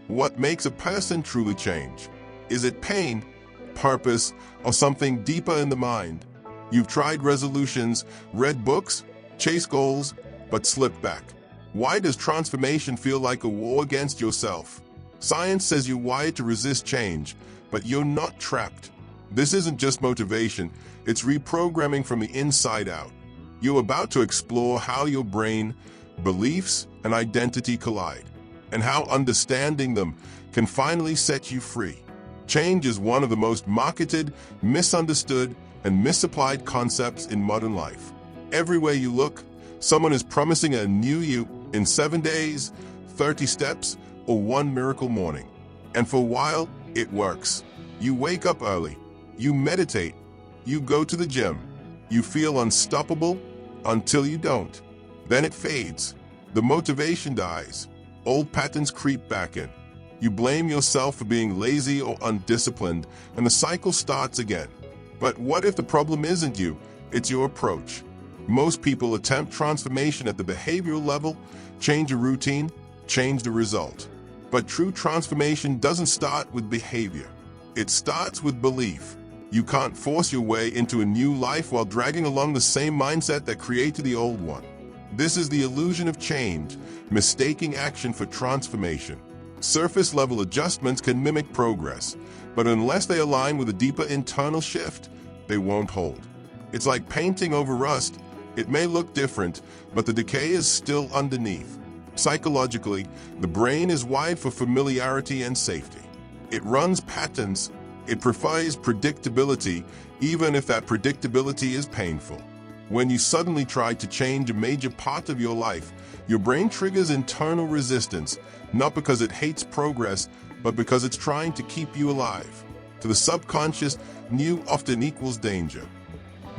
What makes a person truly change? Is it pain, purpose, or something deeper in the mind? You've tried resolutions, read books, chased goals, but slipped back. Why does transformation feel like a war against yourself? Science says you're wired to resist change, but you're not trapped. This isn't just motivation, it's reprogramming from the inside out. You're about to explore how your brain, beliefs, and identity collide, and how understanding them can finally set you free. Change is one of the most marketed, misunderstood, and misapplied concepts in modern life. Everywhere you look, someone is promising a new you in 7 days, 30 steps, or one miracle morning. And for a while, it works. You wake up early, you meditate, you go to the gym, you feel unstoppable until you don't. Then it fades. The motivation dies. Old patterns creep back in. You blame yourself for being lazy or undisciplined, and the cycle starts again. But what if the problem isn't you? It's your approach. Most people attempt transformation at the behavioral level, change a routine, change the result. But true transformation doesn't start with behavior. It starts with belief. You can't force your way into a new life while dragging along the same mindset that created the old one. This is the illusion of change, mistaking action for transformation. Surface-level adjustments can mimic progress, but unless they align with a deeper internal shift, they won't hold. It's like painting over rust. It may look different, but the decay is still underneath. Psychologically, the brain is wired for familiarity and safety. It runs patterns. It prefers predictability, even if that predictability is painful. When you suddenly try to change a major part of your life, your brain triggers internal resistance, not because it hates progress, but because it's trying to keep you alive. To the subconscious, new often equals danger.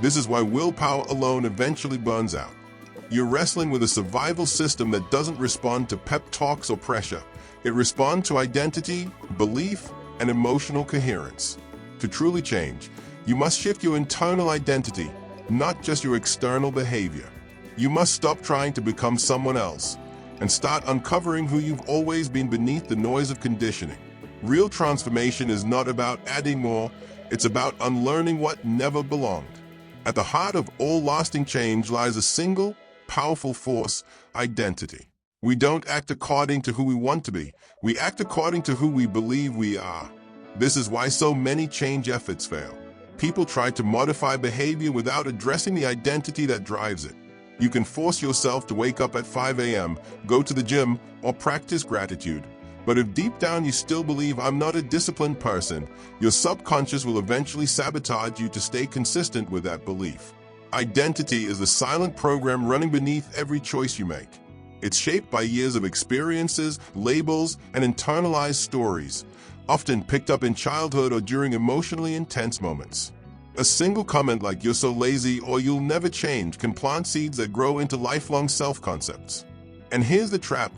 This is why willpower alone eventually burns out. You're wrestling with a survival system that doesn't respond to pep talks or pressure. It responds to identity, belief, and emotional coherence. To truly change, you must shift your internal identity, not just your external behavior. You must stop trying to become someone else and start uncovering who you've always been beneath the noise of conditioning. Real transformation is not about adding more, it's about unlearning what never belonged. At the heart of all lasting change lies a single, powerful force: identity. We don't act according to who we want to be, we act according to who we believe we are. This is why so many change efforts fail. People try to modify behavior without addressing the identity that drives it. You can force yourself to wake up at 5 a.m., go to the gym, or practice gratitude. But if deep down you still believe I'm not a disciplined person, your subconscious will eventually sabotage you to stay consistent with that belief. Identity is the silent program running beneath every choice you make. It's shaped by years of experiences, labels, and internalized stories, often picked up in childhood or during emotionally intense moments. A single comment like "you're so lazy" or "you'll never change" can plant seeds that grow into lifelong self-concepts. And here's the trap: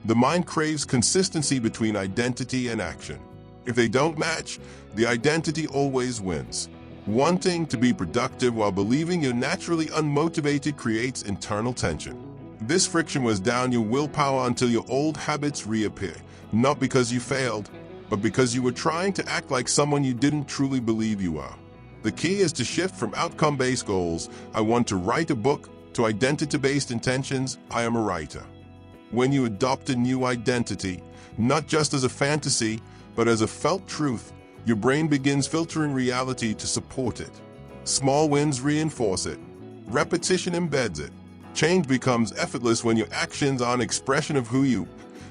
the mind craves consistency between identity and action. If they don't match, the identity always wins. Wanting to be productive while believing you're naturally unmotivated creates internal tension. This friction wears down your willpower until your old habits reappear, not because you failed, but because you were trying to act like someone you didn't truly believe you are. The key is to shift from outcome-based goals, "I want to write a book," to identity-based intentions, "I am a writer." When you adopt a new identity, not just as a fantasy, but as a felt truth, your brain begins filtering reality to support it. Small wins reinforce it. Repetition embeds it. Change becomes effortless when your actions are an expression of who you are,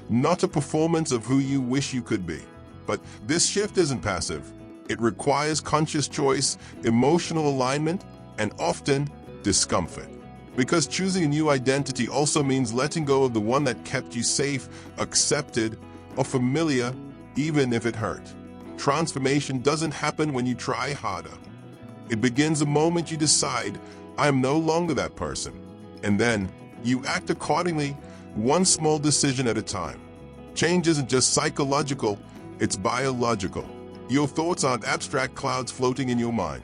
not a performance of who you wish you could be. But this shift isn't passive. It requires conscious choice, emotional alignment, and often discomfort. Because choosing a new identity also means letting go of the one that kept you safe, accepted, or familiar, even if it hurt. Transformation doesn't happen when you try harder. It begins the moment you decide, "I am no longer that person." And then you act accordingly, one small decision at a time. Change isn't just psychological, It's biological. Your thoughts aren't abstract clouds floating in your mind.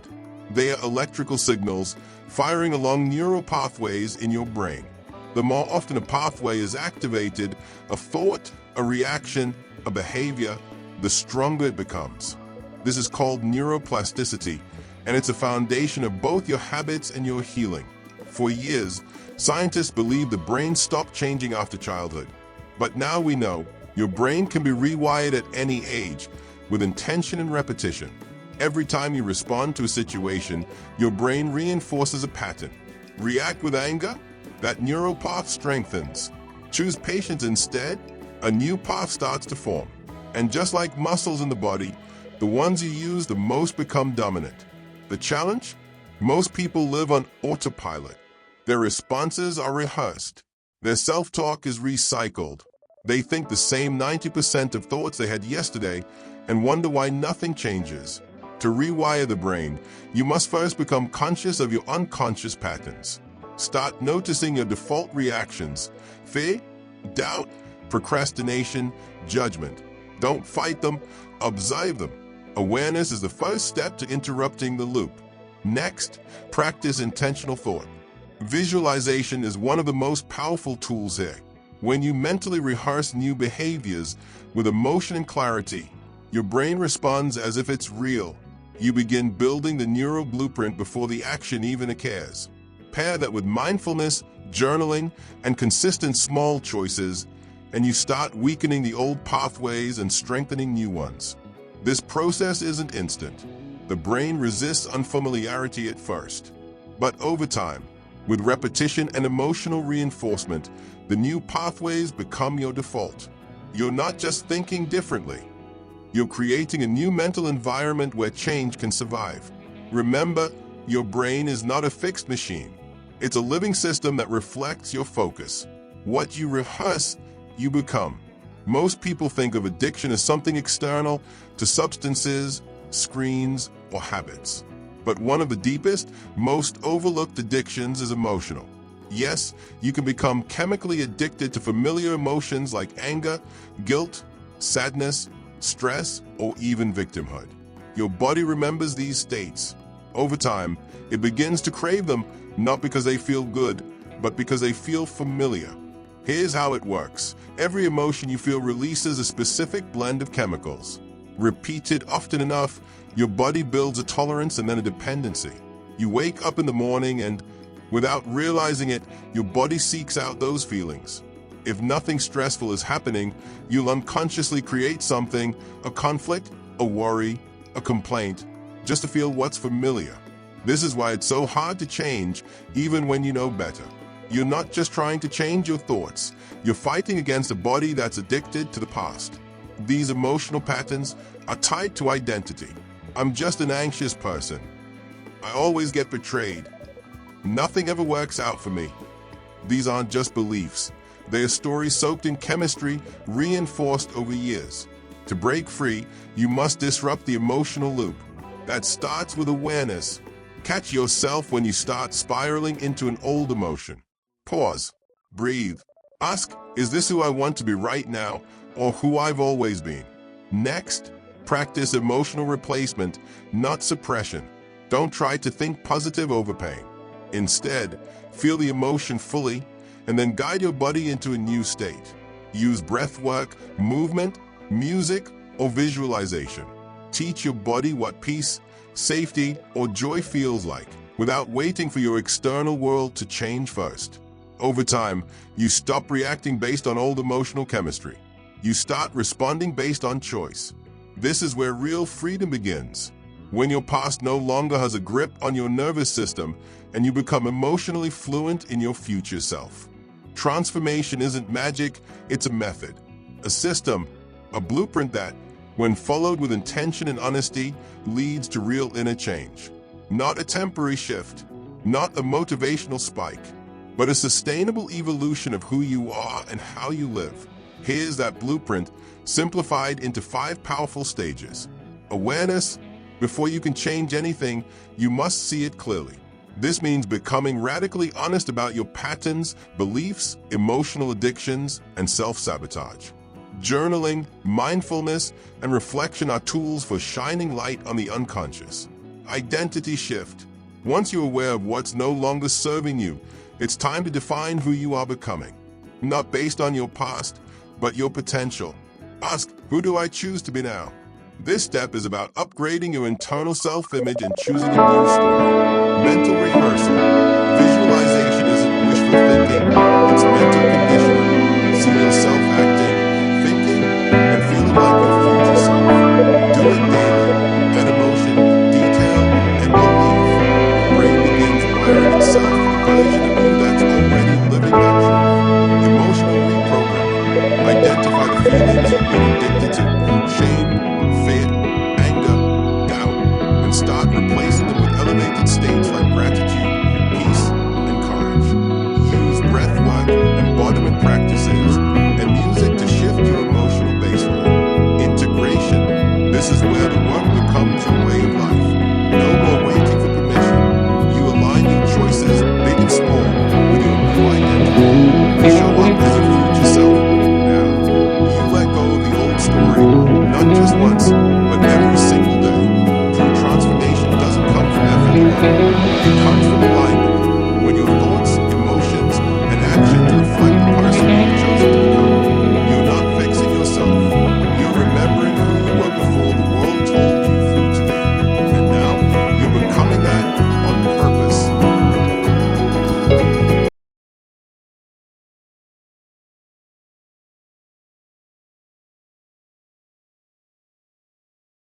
They are electrical signals firing along neural pathways in your brain. The more often a pathway is activated, a thought, a reaction, a behavior, the stronger it becomes. This is called neuroplasticity, and it's a foundation of both your habits and your healing. For years, scientists believed the brain stopped changing after childhood. But now we know your brain can be rewired at any age with intention and repetition. Every time you respond to a situation, your brain reinforces a pattern. React with anger? That neural path strengthens. Choose patience instead? A new path starts to form. And just like muscles in the body, the ones you use the most become dominant. The challenge? Most people live on autopilot. Their responses are rehearsed. Their self-talk is recycled. They think the same 90% of thoughts they had yesterday and wonder why nothing changes. To rewire the brain, you must first become conscious of your unconscious patterns. Start noticing your default reactions: fear, doubt, procrastination, judgment. Don't fight them, observe them. Awareness is the first step to interrupting the loop. Next, practice intentional thought. Visualization is one of the most powerful tools here. When you mentally rehearse new behaviors with emotion and clarity, your brain responds as if it's real. You begin building the neural blueprint before the action even occurs. Pair that with mindfulness, journaling, and consistent small choices, and you start weakening the old pathways and strengthening new ones. This process isn't instant. The brain resists unfamiliarity at first. But over time, with repetition and emotional reinforcement, the new pathways become your default. You're not just thinking differently. You're creating a new mental environment where change can survive. Remember, your brain is not a fixed machine. It's a living system that reflects your focus. What you rehearse, you become. Most people think of addiction as something external to substances, screens, or habits. But one of the deepest, most overlooked addictions is emotional. Yes, you can become chemically addicted to familiar emotions like anger, guilt, sadness, stress, or even victimhood. Your body remembers these states. Over time, it begins to crave them, not because they feel good, but because they feel familiar. Here's how it works. Every emotion you feel releases a specific blend of chemicals. Repeated often enough, your body builds a tolerance and then a dependency. You wake up in the morning and, without realizing it, your body seeks out those feelings. If nothing stressful is happening, you'll unconsciously create something, a conflict, a worry, a complaint, just to feel what's familiar. This is why it's so hard to change, even when you know better. You're not just trying to change your thoughts, you're fighting against a body that's addicted to the past. These emotional patterns are tied to identity. I'm just an anxious person. I always get betrayed. Nothing ever works out for me. These aren't just beliefs. They are stories soaked in chemistry, reinforced over years. To break free, you must disrupt the emotional loop. That starts with awareness. Catch yourself when you start spiraling into an old emotion. Pause. Breathe. Ask, is this who I want to be right now, or who I've always been? Next, practice emotional replacement, not suppression. Don't try to think positive over pain. Instead, feel the emotion fully, and then guide your body into a new state. Use breath work, movement, music, or visualization. Teach your body what peace, safety, or joy feels like, without waiting for your external world to change first. Over time, you stop reacting based on old emotional chemistry. You start responding based on choice. This is where real freedom begins. When your past no longer has a grip on your nervous system and you become emotionally fluent in your future self. Transformation isn't magic, it's a method, a system, a blueprint that, when followed with intention and honesty, leads to real inner change. Not a temporary shift, not a motivational spike, but a sustainable evolution of who you are and how you live. Here's that blueprint, simplified into 5 powerful stages. Awareness. Before you can change anything, you must see it clearly. This means becoming radically honest about your patterns, beliefs, emotional addictions, and self-sabotage. Journaling, mindfulness, and reflection are tools for shining light on the unconscious. Identity shift. Once you're aware of what's no longer serving you, it's time to define who you are becoming. Not based on your past, but your potential. Ask, who do I choose to be now? This step is about upgrading your internal self-image and choosing a new story. Mental rehearsal. Visualization isn't wishful thinking, it's mental conditioning. See yourself acting, thinking, and feeling like your future self. Do it daily. Add emotion, detail, and belief. Your brain begins wiring itself for the version of you that's already living that truth. Emotional reprogramming. Identify the feelings you've been addicted